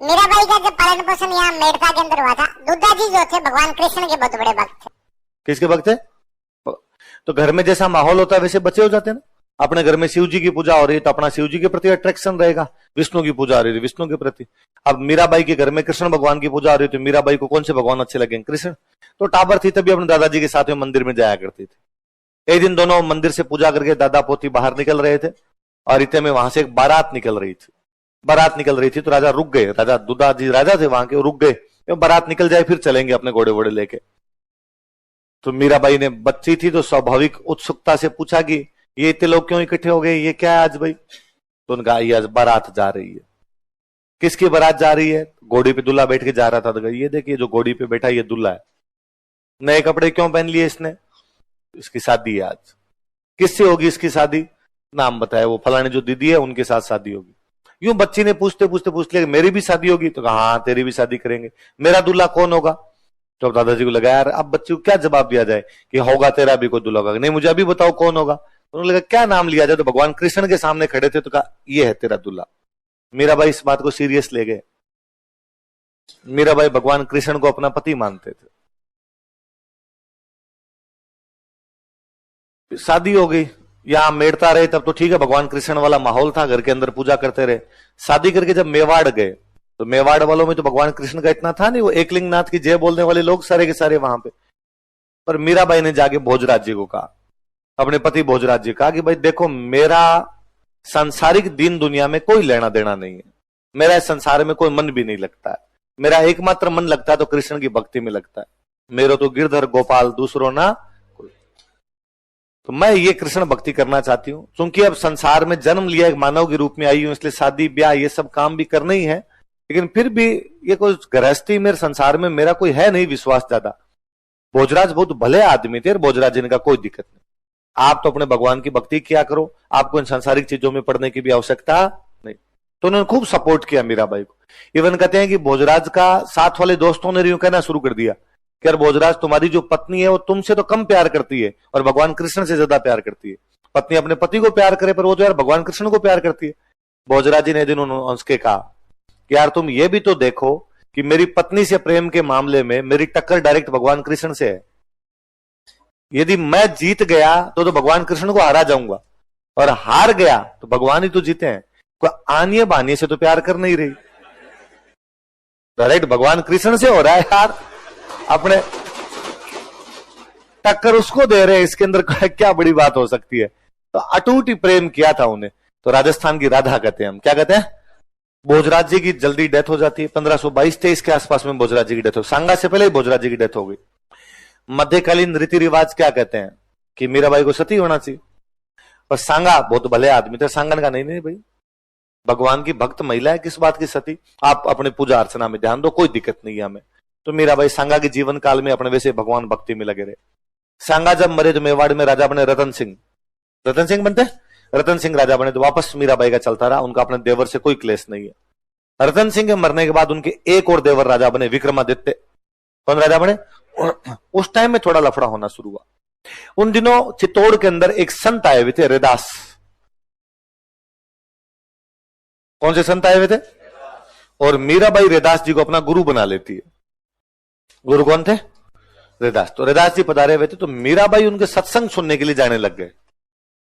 मीराबाई का जब पालन पोषण यहाँ मेड़ता के अंदर हुआ था, दुद्धा जी जो थे भगवान कृष्ण के बहुत बड़े भक्त थे। किसके भक्त थे? तो घर में जैसा माहौल होता है वैसे बच्चे हो जाते हैं ना। अपने घर में शिव जी की पूजा हो रही है तो अपना शिव जी के प्रति अट्रैक्शन रहेगा, विष्णु की पूजा हो रही है विष्णु के प्रति। अब मीराबाई के घर में कृष्ण भगवान की पूजा हो रही थी, मीराबाई को कौन से भगवान अच्छे लगेंगे? कृष्ण। तो टाबर थी तभी अपने दादाजी के साथ में मंदिर में जाया करती थी। एक दिन दोनों मंदिर से पूजा करके दादा पोती बाहर निकल रहे थे और इतने में वहां से एक बारात निकल रही थी। बारात निकल रही थी तो राजा रुक गए, राजा दुद्धा जी राजा थे वहां के, रुक गए, बारात निकल जाए फिर चलेंगे अपने घोड़े वोड़े लेके। तो मीराबाई ने बच्ची थी तो स्वाभाविक उत्सुकता से पूछा कि ये इतने लोग क्यों इकट्ठे हो गए, ये क्या है आज भाई? तो उनका ये आज बारात जा रही है। किसकी बारात जा रही है? घोड़ी पे दूल्हा बैठ के जा रहा था। तो ये देखिए जो घोड़ी पे बैठा ये दूल्हा है। नए कपड़े क्यों पहन लिए इसने? इसकी शादी है आज। किससे होगी इसकी शादी? नाम बताया, वो फलाने जो दीदी है उनके साथ शादी होगी। यूं बच्ची ने पूछते पूछते पूछ लिया मेरी भी शादी होगी? तो कहा हाँ तेरी भी शादी करेंगे। मेरा दूल्हा कौन होगा? तो दादाजी को लगा यार अब बच्ची को क्या जवाब दिया जाए कि होगा तेरा भी कोई दूल्हा होगा। नहीं मुझे अभी बताओ कौन होगा। उन्होंने लगा क्या नाम लिया जाए? तो भगवान कृष्ण के सामने खड़े थे तो कहा ये है तेरा दूल्हा। मीराबाई इस बात को सीरियस ले गए। मीराबाई भगवान कृष्ण को अपना पति मानते थे। शादी हो गई, यहां मेड़ता रहे तब तो ठीक है, भगवान कृष्ण वाला माहौल था, घर के अंदर पूजा करते रहे। शादी करके जब मेवाड़ गए तो मेवाड़ वालों में तो भगवान कृष्ण का इतना था नहीं, वो एकलिंग नाथ की जय बोलने वाले लोग सारे के सारे वहां पे। पर मीराबाई ने जाके भोजराज जी को कहा, अपने पति भोजराज जी कहा कि भाई देखो मेरा सांसारिक दीन दुनिया में कोई लेना देना नहीं है, मेरा इस संसार में कोई मन भी नहीं लगता है, मेरा एकमात्र मन लगता है तो कृष्ण की भक्ति में लगता है, मेरो तो गिरधर गोपाल दूसरो ना कोई। तो मैं ये कृष्ण भक्ति करना चाहती हूँ। क्योंकि अब संसार में जन्म लिया एक मानव के रूप में आई हूं, इसलिए शादी ब्याह ये सब काम भी करना ही है, लेकिन फिर भी ये कोई गृहस्थी मेरे संसार में मेरा कोई है नहीं विश्वास ज्यादा। भोजराज बहुत भले आदमी थे, भोजराज जी ने कहा कोई दिक्कत नहीं, आप तो अपने भगवान की भक्ति किया करो, आपको इन सांसारिक चीजों में पड़ने की भी आवश्यकता नहीं। तो उन्होंने खूब सपोर्ट किया मीराबाई को। इवन कहते हैं कि भोजराज का साथ वाले दोस्तों ने यूं कहना शुरू कर दिया कि यार भोजराज तुम्हारी जो पत्नी है वो तुमसे तो कम प्यार करती है और भगवान कृष्ण से ज्यादा प्यार करती है। पत्नी अपने पति को प्यार करे पर वो तो यार भगवान कृष्ण को प्यार करती है। भोजराज जी ने दिन उसके कहा कि यार तुम ये भी तो देखो कि मेरी पत्नी से प्रेम के मामले में मेरी टक्कर डायरेक्ट भगवान कृष्ण से है। यदि मैं जीत गया तो भगवान कृष्ण को हारा जाऊंगा और हार गया तो भगवान ही तो जीते हैं। कोई आनिए बानिए से तो प्यार कर नहीं रही, डायरेक्ट भगवान कृष्ण से हो रहा है यार, अपने टक्कर उसको दे रहे हैं, इसके अंदर क्या बड़ी बात हो सकती है। तो अटूट ही प्रेम किया था उन्हें। तो राजस्थान की राधा कहते हैं हम, क्या कहते हैं? भोजराज जी की जल्दी डेथ हो जाती है, 1522-23 के आसपास में भोजराज जी की डेथ हो, सांगा से पहले ही भोजराज जी की डेथ हो गई। मध्यकालीन रीति रिवाज क्या कहते हैं कि मीराबाई को सती होना चाहिए, पर सांगा बहुत भले आदमी थे, सांगा का नहीं भाई भगवान की भक्त महिला है, किस बात की सती, आप अपने पूजा अर्चना में ध्यान दो, कोई दिक्कत नहीं है हमें। तो मीराबाई सांगा के जीवन काल में अपने वैसे भगवान भक्ति में लगे रहे। सांगा जब मरे तो मेवाड़ में राजा बने रतन सिंह, रतन सिंह बनते, रतन सिंह राजा बने तो वापस मीराबाई का चलता रहा, उनका अपने देवर से कोई क्लेश नहीं है। रतन सिंह के मरने के बाद उनके एक और देवर राजा बने, विक्रमादित्य। कौन राजा बने? उस टाइम में थोड़ा लफड़ा होना शुरू हुआ। उन दिनों चित्तौड़ के अंदर एक संत आए हुए थे, रैदास। कौन से संत आए हुए थे? और मीराबाई रैदास जी को अपना गुरु बना लेती है। गुरु कौन थे? रैदास। तो रैदास जी पधारे हुए थे तो मीराबाई उनके सत्संग सुनने के लिए जाने लग गए।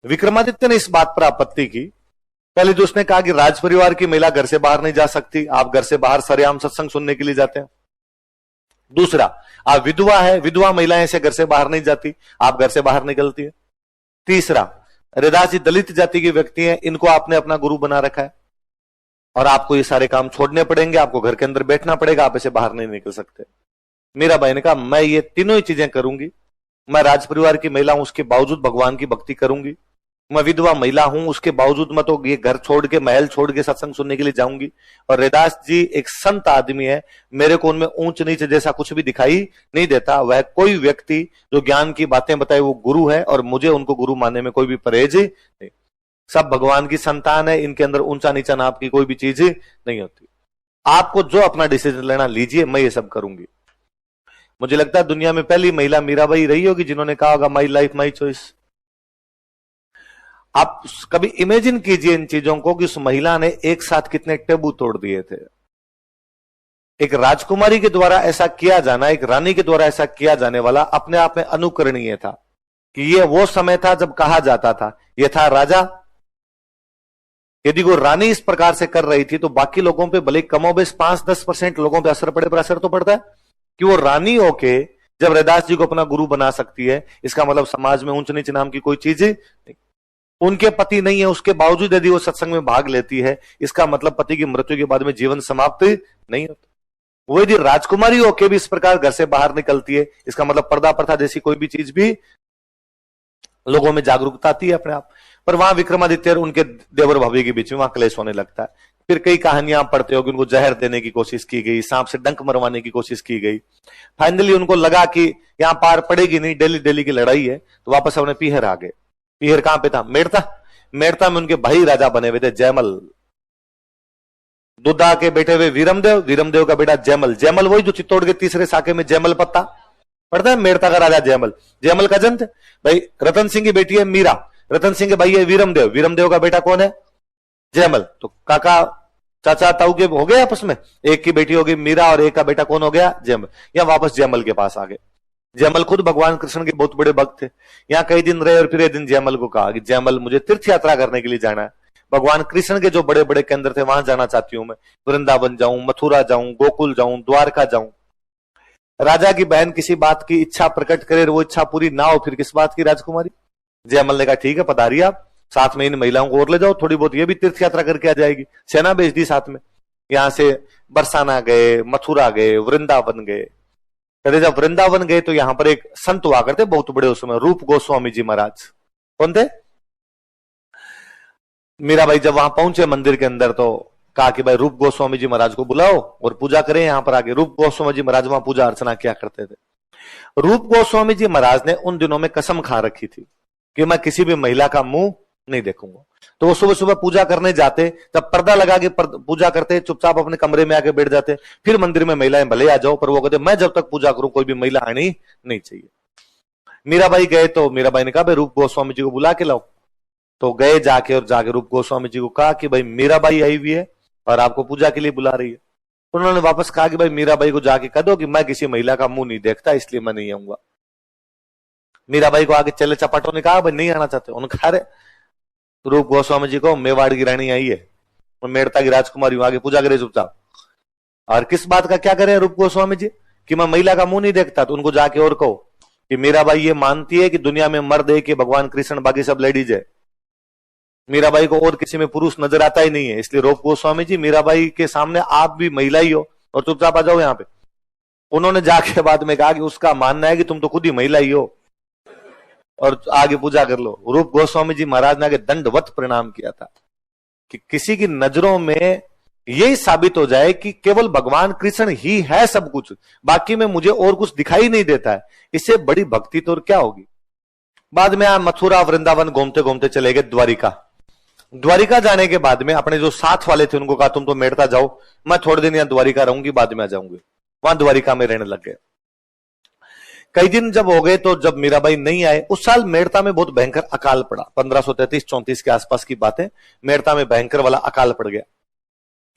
विक्रमादित्य ने इस बात पर आपत्ति की। पहले तो उसने कहा कि राज परिवार की महिला घर से बाहर नहीं जा सकती, आप घर से बाहर सरेआम सत्संग सुनने के लिए जाते हैं। दूसरा, आप विधवा है, विधवा महिलाएं से घर से बाहर नहीं जाती, आप घर से बाहर निकलती है। तीसरा, रैदास जी दलित जाति के व्यक्ति हैं, इनको आपने अपना गुरु बना रखा है और आपको ये सारे काम छोड़ने पड़ेंगे, आपको घर के अंदर बैठना पड़ेगा, आप ऐसे बाहर नहीं निकल सकते। मीराबाई ने कहा मैं ये तीनों ही चीजें करूंगी, मैं राज परिवार की महिला हूं उसके बावजूद भगवान की भक्ति करूंगी, मैं विधवा महिला हूं उसके बावजूद मैं तो ये घर छोड़ के महल छोड़ के सत्संग सुनने के लिए जाऊंगी। और रैदास जी एक संत आदमी है, मेरे को उनमें ऊंच नीच जैसा कुछ भी दिखाई नहीं देता। वह कोई व्यक्ति जो ज्ञान की बातें बताए वो गुरु है और मुझे उनको गुरु मानने में कोई भी परहेज नहीं। सब भगवान की संतान है, इनके अंदर ऊंचा नीचा नाप की कोई भी चीज नहीं होती। आपको जो अपना डिसीजन लेना लीजिए, मैं ये सब करूंगी। मुझे लगता है दुनिया में पहली महिला मीराबाई रही होगी जिन्होंने कहा होगा माई लाइफ माई चॉइस। आप कभी इमेजिन कीजिए इन चीजों को कि उस महिला ने एक साथ कितने टेबू तोड़ दिए थे। एक राजकुमारी के द्वारा ऐसा किया जाना, एक रानी के द्वारा ऐसा किया जाने वाला अपने आप में अनुकरणीय था कि ये वो समय था जब कहा जाता था ये था राजा। यदि वो रानी इस प्रकार से कर रही थी तो बाकी लोगों पे भले कमोबेश 5-10% लोगों पे असर पड़े, पर असर तो पड़ता है कि वो रानी होके जब रैदास जी को अपना गुरु बना सकती है, इसका मतलब समाज में ऊंच नीच नाम की कोई चीज नहीं। उनके पति नहीं है, उसके बावजूद यदि वो सत्संग में भाग लेती है, इसका मतलब पति की मृत्यु के बाद में जीवन समाप्त नहीं होता। वो यदि राजकुमारी होके भी इस प्रकार घर से बाहर निकलती है, इसका मतलब पर्दा प्रथा जैसी कोई भी चीज भी लोगों में जागरूकता आती है अपने आप। पर वहां विक्रमादित्य और उनके देवर भाभी के बीच में वहां क्लेश होने लगता है। फिर कई कहानियां पढ़ते हो कि उनको जहर देने की कोशिश की गई, सांप से डंक मरवाने की कोशिश की गई। फाइनली उनको लगा कि यहां पार पड़ेगी नहीं, डेली डेली की लड़ाई है, तो वापस अपने पीहर आ गए। पीहर कहां पे था? मेड़ता। मेड़ता में उनके भाई राजा बने हुए थे, जयमल। दुद्धा के बेटे हुए वीरमदेव, वीरमदेव का बेटा जयमल। जयमल वही जो चित्तौड़ के तीसरे साके में जयमल पत्ता पड़ता है, मेड़ता का राजा जयमल। जयमल का जन थे भाई। रतन सिंह की बेटी है मीरा, रतन सिंह के भाई है वीरमदेव, वीरमदेव का बेटा कौन है? जयमल। तो काका चाचा ताऊ के हो गए आपस में, एक की बेटी होगी मीरा और एक का बेटा कौन हो गया? जयमल। या वापस जयमल के पास आ गए। जयमल खुद भगवान कृष्ण के बहुत बड़े भक्त थे। यहाँ कई दिन रहे और फिर एक दिन जयमल को कहा कि जयमल मुझे तीर्थ यात्रा करने के लिए जाना है, भगवान कृष्ण के जो बड़े बड़े केंद्र थे वहां जाना चाहती हूं मैं। वृंदावन जाऊं, मथुरा जाऊं, गोकुल जाऊं, द्वारका जाऊं। राजा की बहन किसी बात की इच्छा प्रकट करे, वो इच्छा पूरी ना हो, फिर किस बात की राजकुमारी? जयमल ने कहा ठीक है पधारिए आप, साथ में इन महिलाओं को और ले जाओ, थोड़ी बहुत ये भी तीर्थ यात्रा करके आ जाएगी। सेना भेज दी साथ में। यहां से बरसाना गए, मथुरा गए, वृंदावन गए। कहते जब वृंदावन गए तो यहां पर एक संत हुआ करते बहुत बड़े उस समय, रूप गोस्वामी जी महाराज। कौन थे? मीराबाई जब वहां पहुंचे मंदिर के अंदर तो कहा कि भाई रूप गोस्वामी जी महाराज को बुलाओ और पूजा करें यहां पर आके। रूप गोस्वामी जी महाराज वहां पूजा अर्चना किया करते थे। रूप गोस्वामी जी महाराज ने उन दिनों में कसम खा रखी थी कि मैं किसी भी महिला का मुंह नहीं देखूंगा। तो वो सुबह सुबह पूजा करने जाते, तब पर्दा लगा के पूजा करते, चुपचाप अपने कमरे में आके बैठ जाते। फिर मंदिर में महिलाएं भले आ जाओ, पर वो कहते मैं जब तक पूजा करूं कोई भी महिला आनी नहीं चाहिए। मीराबाई गए तो मीराबाई ने कहा भाई रूप गोस्वामी जी को बुला के लाओ। तो गए जाके और जाके रूप गोस्वामी जी को कहा कि भाई मीराबाई आई हुई है और आपको पूजा के लिए बुला रही है। उन्होंने वापस कहा कि भाई मीराबाई को जाके कह दो कि मैं किसी महिला का मुंह नहीं देखता, इसलिए मैं नहीं आऊंगा। मीराबाई को आगे चले चपाटों ने कहा भाई नहीं आना चाहते। उन्होंने कहा रूप गोस्वामी जी को मेवाड़ की रानी आई है, मेड़ता की राजकुमारी आगे पूजा करे चुपचाप। और किस बात का क्या करें रूप गोस्वामी जी कि मैं महिला का मुंह नहीं देखता? तो उनको जाके और कहो कि मीराबाई ये मानती है कि दुनिया में मर्द है कि भगवान कृष्ण, बाकी सब लेडीज है। मीराबाई को और किसी में पुरुष नजर आता ही नहीं है, इसलिए रूप गोस्वामी जी मीराबाई के सामने आप भी महिला ही हो और चुपचाप आ जाओ यहाँ पे। उन्होंने जाके बाद में कहा कि उसका मानना है कि तुम तो खुद ही महिला ही हो और आगे पूजा कर लो। रूप गोस्वामी जी महाराज ने आगे दंडवत प्रणाम किया था कि किसी की नजरों में यही साबित हो जाए कि केवल भगवान कृष्ण ही है सब कुछ, बाकी में मुझे और कुछ दिखाई नहीं देता है, इससे बड़ी भक्ति तो और क्या होगी। बाद में मथुरा वृंदावन घूमते घूमते चले गए द्वारिका। द्वारिका जाने के बाद में अपने जो साथ वाले थे उनको कहा तुम तो मेड़ता जाओ, मैं थोड़े दिन यहाँ द्वारिका रहूंगी, बाद में आ जाऊंगी। वहां द्वारिका में रहने लग गए। कई दिन जब हो गए तो जब मीराबाई नहीं आए, उस साल मेड़ता में बहुत भयंकर अकाल पड़ा। 1533-34 के आसपास की बात है। मेड़ता में भयंकर वाला अकाल पड़ गया।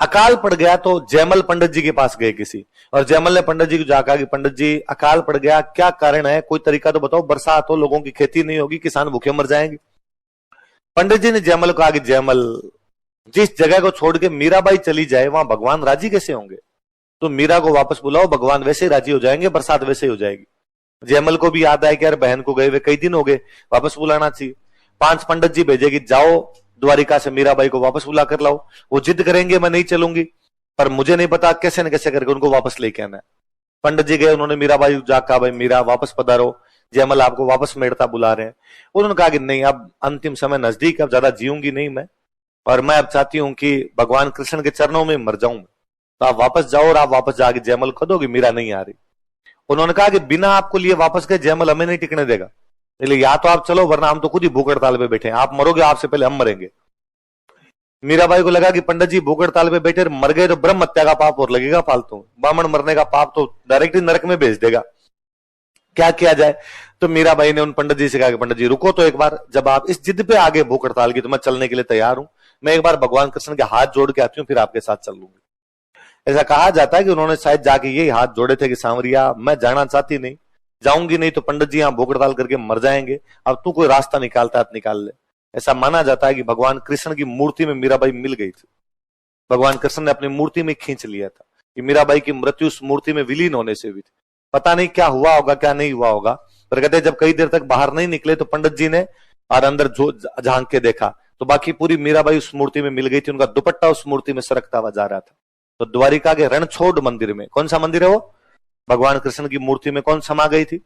अकाल पड़ गया तो जयमल पंडित जी के पास गए किसी, और जयमल ने पंडित जी को जाकर कि पंडित जी अकाल पड़ गया, क्या कारण है, कोई तरीका तो बताओ, बरसात हो, लोगों की खेती नहीं होगी, किसान भूखे मर जाएंगे। पंडित जी ने जयमल को कहा कि जयमल जिस जगह को छोड़ के मीराबाई चली जाए वहां भगवान राजी कैसे होंगे? तो मीरा को वापस बुलाओ, भगवान वैसे ही राजी हो जाएंगे, बरसात वैसे ही हो जाएगी। जयमल को भी याद आया कि यार बहन को गए हुए कई दिन हो गए, वापस बुलाना चाहिए। 5 पंडित जी भेजे कि जाओ द्वारिका से मीराबाई को वापस बुला कर लाओ। वो जिद करेंगे मैं नहीं चलूंगी, पर मुझे नहीं पता कैसे न कैसे करके उनको वापस लेके आना है। पंडित जी गए, उन्होंने मीराबाई जाकर कहा भाई मीरा वापस पधारो, जयमल आपको वापस मेड़ता बुला रहे हैं। उन्होंने कहा कि नहीं, अब अंतिम समय नजदीक, अब ज्यादा जीऊंगी नहीं मैं, और मैं अब चाहती हूं कि भगवान कृष्ण के चरणों में मर जाऊं। तो आप वापस जाओ और आप वापस जाके जयमल को दो कि मीरा नहीं आ रही। उन्होंने कहा कि बिना आपको लिए वापस गए जयमल हमें नहीं टिकने देगा, इसलिए या तो आप चलो वरना हम तो खुद ही भूख हड़ताल पे बैठे हैं, आप मरोगे आपसे पहले हम मरेंगे। मीराबाई को लगा कि पंडित जी भूख हड़ताल पे बैठे मर गए तो ब्रह्म हत्या का पाप और लगेगा फालतू, ब्राह्मण मरने का पाप तो डायरेक्टली नरक में भेज देगा, क्या किया जाए। तो मीराबाई ने उन पंडित जी से कहा कि पंडित जी रुको तो एक बार, जब आप इस जिद पे आगे भूख हड़ताल की तो मैं चलने के लिए तैयार हूं, मैं एक बार भगवान कृष्ण के हाथ जोड़ के आती हूँ, फिर आपके साथ चल लूंगी। ऐसा कहा जाता है कि उन्होंने शायद जाके यही हाथ जोड़े थे कि सांवरिया मैं जाना चाहती नहीं, जाऊंगी नहीं तो पंडित जी यहां भोग हड़ताल करके मर जाएंगे, अब तू कोई रास्ता निकालता है तो निकाल ले। ऐसा माना जाता है कि भगवान कृष्ण की मूर्ति में मीराबाई मिल गई थी, भगवान कृष्ण ने अपनी मूर्ति में खींच लिया था कि मीराबाई की मृत्यु उस मूर्ति में विलीन होने से हुई थी। पता नहीं क्या हुआ होगा क्या नहीं हुआ होगा, पर कहते जब कई देर तक बाहर नहीं निकले तो पंडित जी ने और अंदर झांक के देखा तो बाकी पूरी मीराबाई उस मूर्ति में मिल गई थी, उनका दुपट्टा उस मूर्ति में सरकता हुआ जा रहा था। तो द्वारिका के रणछोड़ मंदिर में, कौन सा मंदिर है वो, भगवान कृष्ण की मूर्ति में कौन समा गई थी,